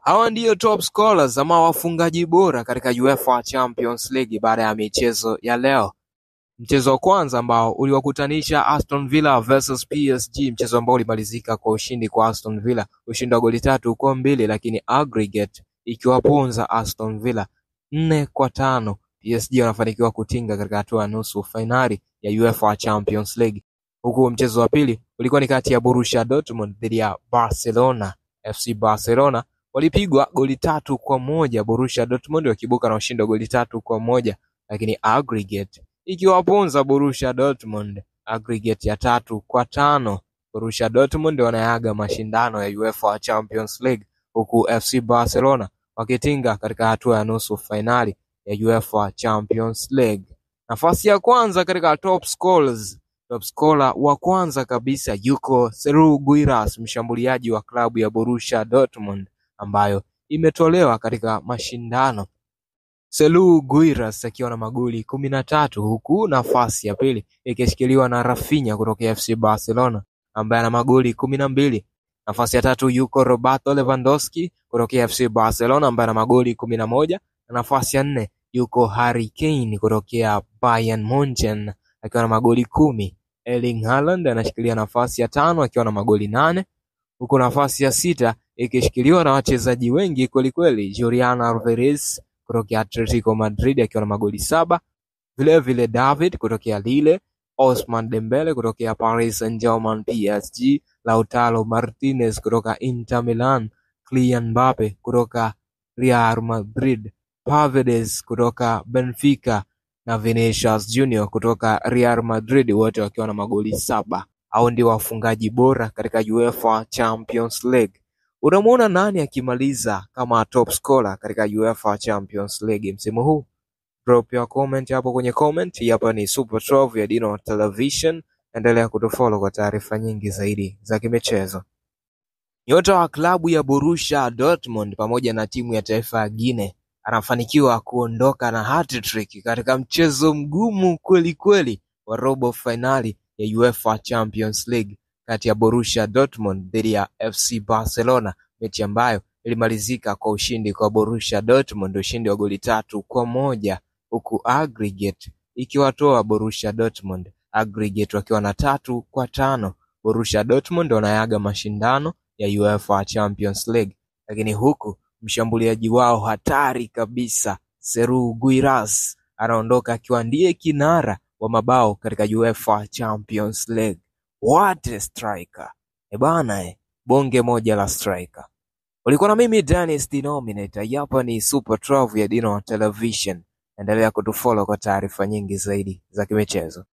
Hawa ndio top scorers ama wafungaji bora katika UEFA Champions League baada ya michezo ya leo. Mchezo wa kwanza ambao uliwakutanisha Aston Villa versus PSG, mchezo ambao ulimalizika kwa ushindi kwa Aston Villa, ushindi wa goli 3-2, lakini aggregate ikiwaponza Aston Villa 4-5. PSG wanafanikiwa kutinga katika hatua ya nusu finali ya UEFA Champions League. Huku mchezo wa pili ulikuwa ni kati ya Borussia Dortmund dhidi ya Barcelona. FC Barcelona walipigwa goli 3-1, Borussia Dortmund wakibuka na ushindi wa goli 3-1, lakini aggregate ikiwaponza Borussia Dortmund, aggregate ya 3-5. Borussia Dortmund wanayaga mashindano ya UEFA Champions League, huku FC Barcelona wakitinga katika hatua ya nusu finali ya UEFA Champions League. Nafasi ya kwanza katika top scorers, top scorer wa kwanza kabisa yuko Serhou Guirassy, mshambuliaji wa klabu ya Borussia Dortmund ambayo imetolewa katika mashindano. Serhou Guirassy akiwa na magoli 13, huku nafasi ya pili ikishikiliwa na Rafinha kutoka FC Barcelona ambaye ana magoli 12. Nafasi ya tatu yuko Roberto Lewandowski kutoka FC Barcelona ambaye ana magoli 11, na nafasi ya 4 yuko Harry Kane kutoka Bayern Munchen akiwa na magoli 10. Erling Haaland anashikilia nafasi ya 5 akiwa na magoli 8, huku nafasi ya 6 ikishikiliwa na wachezaji wengi kweli, Julian Alvarez kutoka Atletico Madrid akiwa na magoli 7, vile David kutoka Lille, Ousmane Dembele kutoka Paris Saint-Germain PSG, Lautaro Martinez kutoka Inter Milan, Kylian Mbappe kutoka Real Madrid, Paredes kutoka Benfica na Vinicius Junior kutoka Real Madrid, wote wakiwa na magoli 7. Hao ndio wafungaji bora katika UEFA Champions League. Unamuona nani akimaliza kama top scorer katika UEFA Champions League msimu huu? Drop your comment hapo kwenye comment. Hapa ni Super 12 ya Dino Television. Endelea kutufollow kwa taarifa nyingi zaidi za kimichezo. Nyota wa klabu ya Borussia Dortmund pamoja na timu ya taifa ya Guinea anafanikiwa kuondoka na hat-trick katika mchezo mgumu kweli wa robo finali ya UEFA Champions League kati ya Borussia Dortmund dhidi ya FC Barcelona, mechi ambayo ilimalizika kwa ushindi kwa Borussia Dortmund, ushindi wa goli 3-1, huku aggregate ikiwatoa Borussia Dortmund, aggregate wakiwa na 3-5. Borussia Dortmund wanayaga mashindano ya UEFA Champions League, lakini huku mshambuliaji wao hatari kabisa Serhou Guirassy anaondoka akiwa ndiye kinara wa mabao katika UEFA Champions League. What a striker! Bana, bonge moja la striker. Ulikuwa na mimi Dennis Denominator. Hapa ni Super 12 ya Dino Television. Endelea kutufollow kwa taarifa nyingi zaidi za kimichezo.